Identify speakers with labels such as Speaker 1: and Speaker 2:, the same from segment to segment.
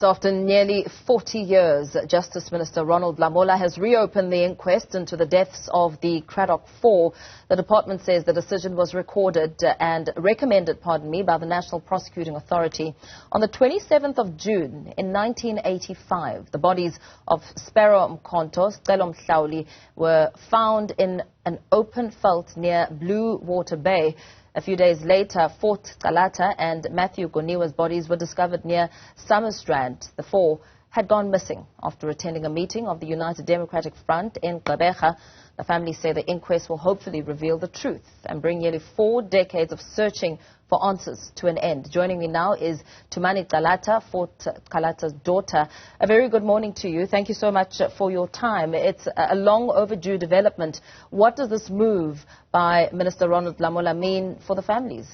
Speaker 1: After nearly 40 years, Justice Minister Ronald Lamola has reopened the inquest into the deaths of the Cradock 4. The department says the decision was recorded and recommended, by the National Prosecuting Authority. On the 27th of June in 1985, the bodies of Sparrow, Mkonto, Sicelo, Mhlauli were found in an open veld near Bluewater Bay. A few days later, Fort Calata and Matthew Goniwe's bodies were discovered near Summerstrand. The four had gone missing after attending a meeting of the United Democratic Front in Gqerbeha. The families say the inquest will hopefully reveal the truth and bring nearly 4 decades of searching for answers to an end. Joining me now is Tumani Calata, Fort Calata's daughter. A very good morning to you. Thank you so much for your time. It's a long overdue development. What does this move by Minister Ronald Lamola mean for the families?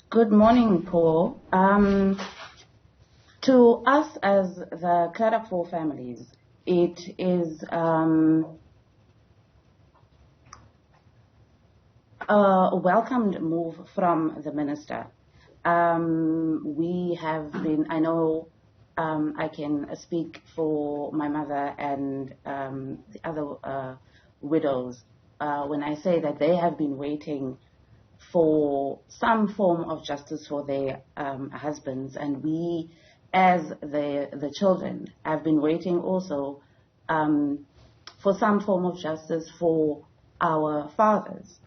Speaker 2: Good morning, Paul. To us as the Cradock 4 families, it is a welcomed move from the minister. We have been, I know I can speak for my mother and the other widows when I say that they have been waiting for some form of justice for their husbands, and we as the children have been waiting also for some form of justice for our fathers.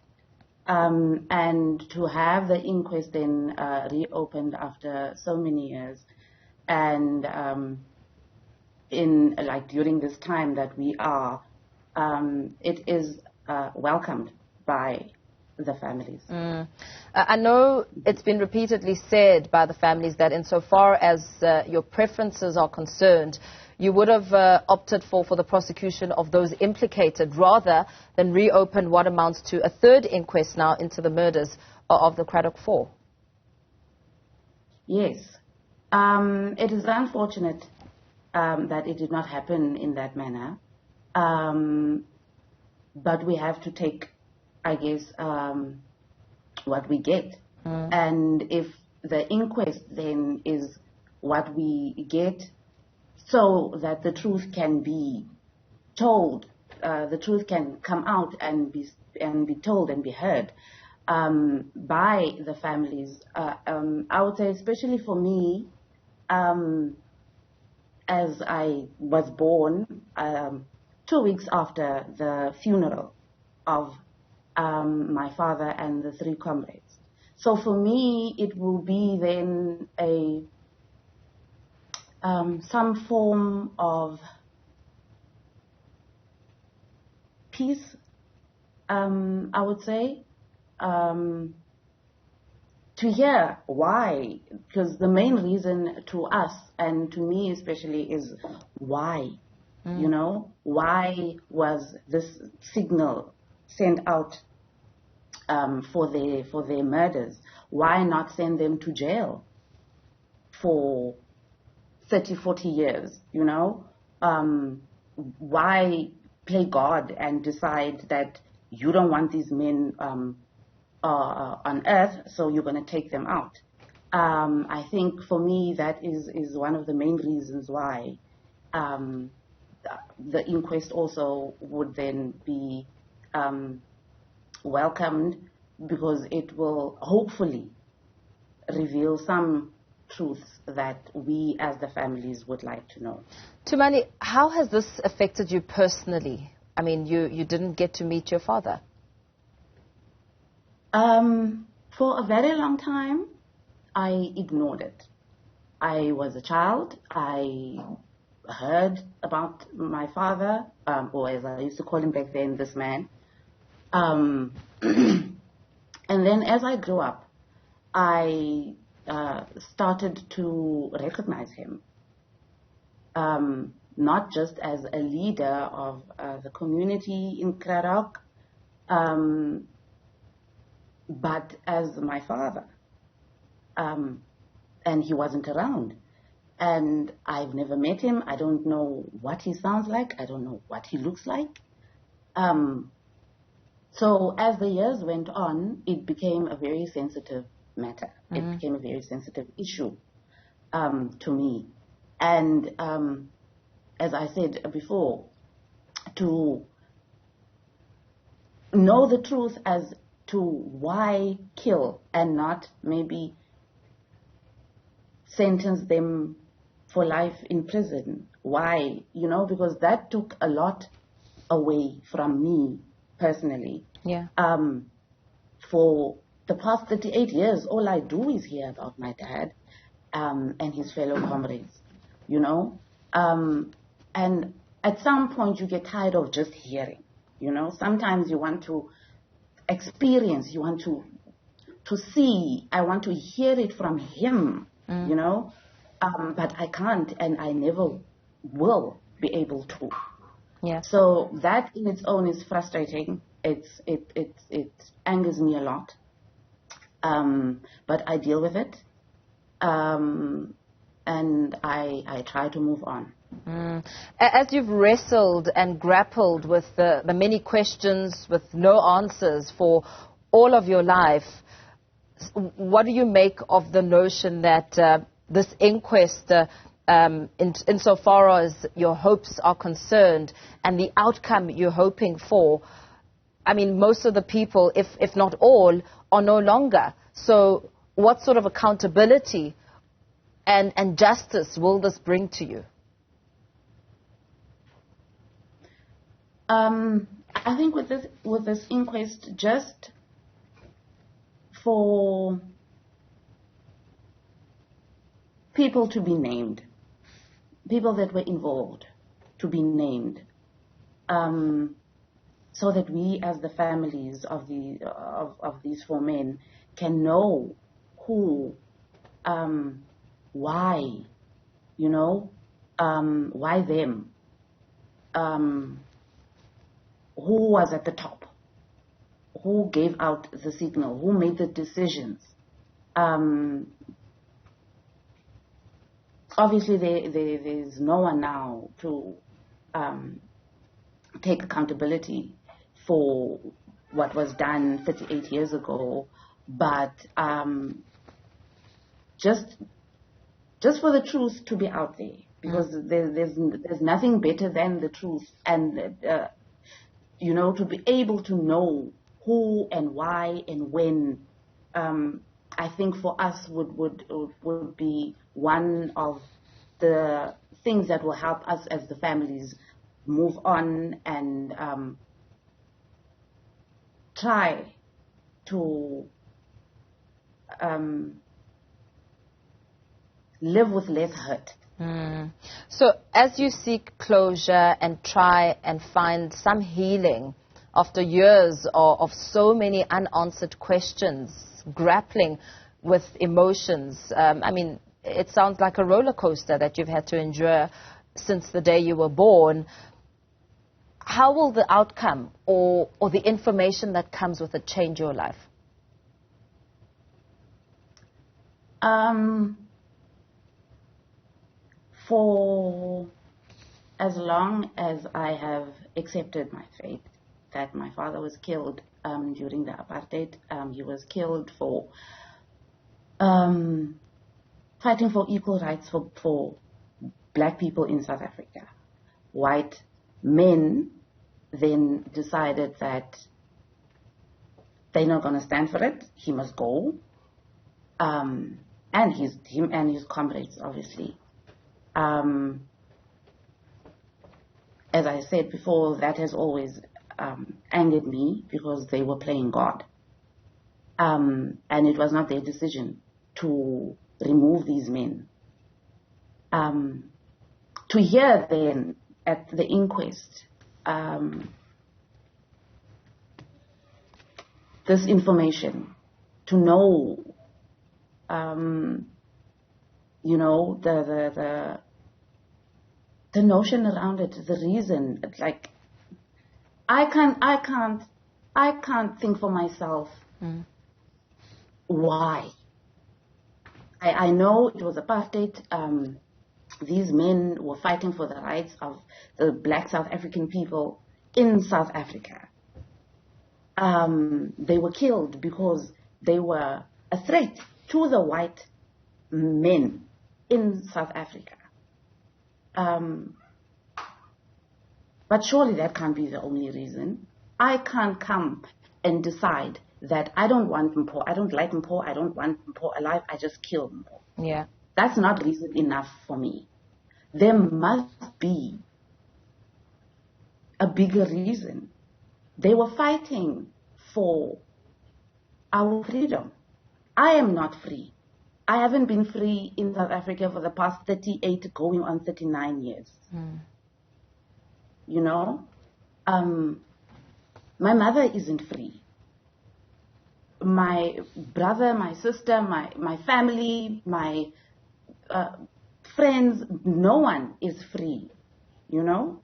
Speaker 2: And to have the inquest then reopened after so many years, and during this time that we are, it is welcomed by the families.
Speaker 1: I know it's been repeatedly said by the families that insofar as your preferences are concerned, you would have opted for the prosecution of those implicated rather than reopen what amounts to a third inquest now into the murders of the Cradock 4.
Speaker 2: Yes. It is unfortunate that it did not happen in that manner. But we have to take, I guess, what we get. And if the inquest then is what we get, so that the truth can be told, the truth can come out and be told and be heard by the families. I would say, especially for me, as I was born 2 weeks after the funeral of my father and the 3 comrades. So for me, it will be then some form of peace, I would say, to hear why, because the main reason to us and to me especially is why. You know, why was this signal sent out for their murders? Why not send them to jail for 30, 40 years, you know? Why play God and decide that you don't want these men on earth, so you're going to take them out? I think for me that is one of the main reasons why the inquest also would then be welcomed, because it will hopefully reveal some truths that we as the families would like to know.
Speaker 1: Tumani, how has this affected you personally? I mean, you didn't get to meet your father.
Speaker 2: For a very long time, I ignored it. I was a child. I heard about my father, or as I used to call him back then, this man. And then as I grew up, I started to recognize him, not just as a leader of the community in Cradock, but as my father. And he wasn't around. And I've never met him. I don't know what he sounds like. I don't know what he looks like. So as the years went on, it became a very sensitive matter. It became a very sensitive issue. to me. And as I said before, to know the truth as to why kill and not maybe sentence them for life in prison. Why? Because that took a lot away from me personally.
Speaker 1: Yeah.
Speaker 2: For the past 38 years, all I do is hear about my dad and his fellow comrades, and at some point you get tired of just hearing, Sometimes you want to experience, you want to see, I want to hear it from him, but I can't, and I never will be able to.
Speaker 1: Yeah.
Speaker 2: So that in its own is frustrating. It angers me a lot. But I deal with it. And I try to move on.
Speaker 1: As you've wrestled and grappled with the many questions with no answers for all of your life, what do you make of the notion that this inquest, insofar as your hopes are concerned and the outcome you're hoping for, I mean, most of the people, if not all, are no longer. So what sort of accountability and justice will this bring to you?
Speaker 2: I think with this inquest, just for people to be named, people that were involved to be named, so that we, as the families of these four men, can know who, why, why them, who was at the top, who gave out the signal, who made the decisions. Obviously, there's no one now to take accountability for what was done 38 years ago, but just for the truth to be out there, because there's nothing better than the truth, and to be able to know who and why and when. I think for us would be one of the things that will help us as the families move on and try to live with less hurt.
Speaker 1: So as you seek closure and try and find some healing after years of so many unanswered questions, grappling with emotions, I mean, it sounds like a roller coaster that you've had to endure since the day you were born. How will the outcome or the information that comes with it change your life?
Speaker 2: For as long as I have accepted my fate, that my father was killed during the apartheid. He was killed for fighting for equal rights for black people in South Africa. White men then decided that they're not going to stand for it. He must go. And him and his comrades, obviously. As I said before, that has always angered me, because they were playing God. And it was not their decision to remove these men. To hear then at the inquest this information, to know, the notion around it, the reason, like, I can't think for myself why. I know it was apartheid. These men were fighting for the rights of the black South African people in South Africa. They were killed because they were a threat to the white men in South Africa. But surely that can't be the only reason. I can't come and decide that I don't want Mpho, I don't like Mpho, I don't want Mpho alive, I just kill Mpho.
Speaker 1: Yeah.
Speaker 2: That's not reason enough for me. There must be a bigger reason. They were fighting for our freedom. I am not free. I haven't been free in South Africa for the past 38 going on 39 years. You know? My mother isn't free. My brother, my sister, my family, my friends, no one is free, you know?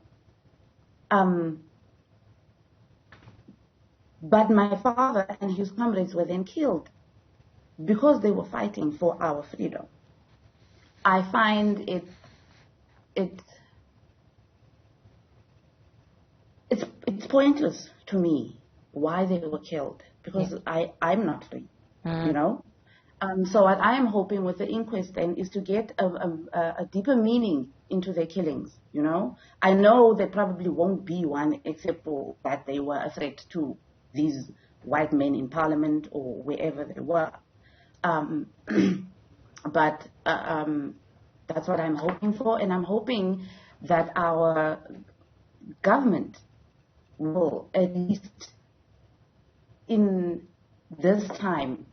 Speaker 2: But my father and his comrades were then killed because they were fighting for our freedom. I find it's pointless to me why they were killed, because I'm not free, you know. So what I am hoping with the inquest then is to get a deeper meaning into their killings, you know. I know there probably won't be one, except for that they were a threat to these white men in parliament or wherever they were. But that's what I'm hoping for, and I'm hoping that our government will, at least in this time,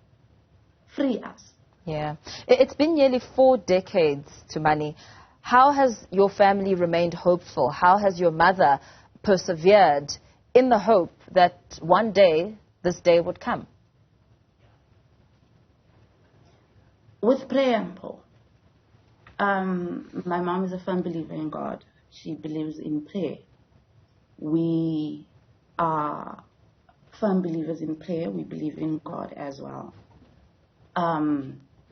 Speaker 2: free us.
Speaker 1: Yeah. It's been nearly 4 decades, Tumani. How has your family remained hopeful? How has your mother persevered in the hope that one day this day would come?
Speaker 2: With prayer, Mpho. My mom is a firm believer in God. She believes in prayer. We are firm believers in prayer. We believe in God as well.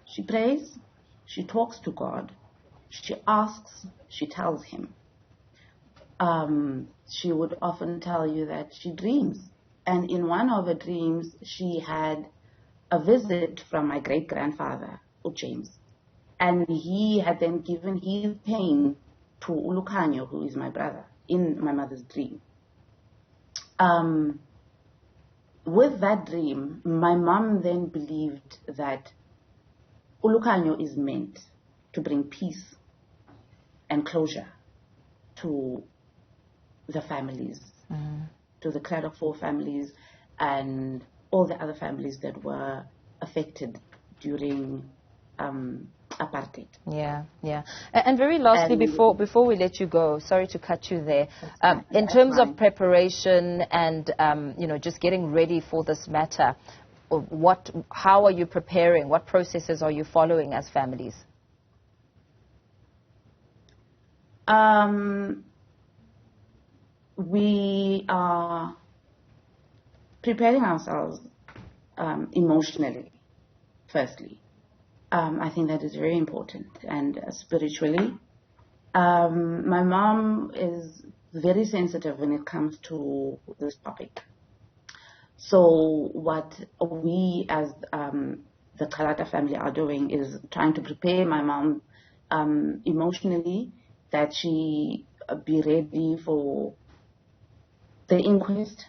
Speaker 2: She prays. She talks to God. She asks. She tells him. She would often tell you that she dreams. And in one of her dreams, she had a visit from my great-grandfather, James. And he had then given his pain to Ulukanyo, who is my brother, in my mother's dream. With that dream, my mom then believed that Ulukanyo is meant to bring peace and closure to the families, to the Cradock 4 families and all the other families that were affected during apartheid.
Speaker 1: Yeah. And very lastly, before we let you go, sorry to cut you there, in terms of preparation and just getting ready for this matter, how are you preparing? What processes are you following as families?
Speaker 2: We are preparing ourselves emotionally, firstly. I think that is very important, and spiritually. My mom is very sensitive when it comes to this topic. So what we as the Calata family are doing is trying to prepare my mom emotionally, that she be ready for the inquest.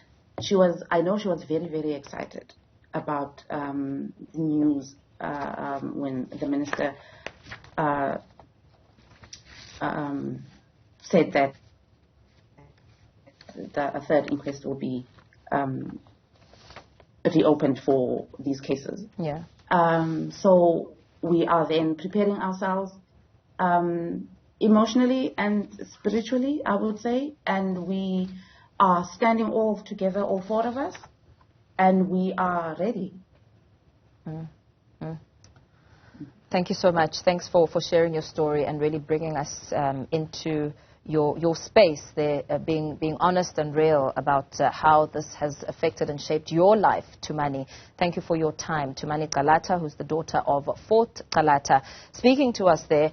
Speaker 2: I know she was very, very excited about the news when the minister said that a third inquest will be reopened for these cases.
Speaker 1: Yeah.
Speaker 2: So we are then preparing ourselves emotionally and spiritually, I would say, and we are standing all together, all 4 of us, and we are ready.
Speaker 1: Thank you so much. Thanks for sharing your story and really bringing us into your space there, being honest and real about how this has affected and shaped your life, Tumani. Thank you for your time. Tumani Calata, who's the daughter of Fort Calata, speaking to us there,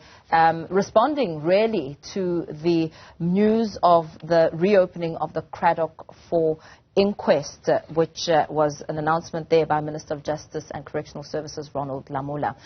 Speaker 1: responding really to the news of the reopening of the Cradock 4 inquest, which was an announcement there by Minister of Justice and Correctional Services Ronald Lamola.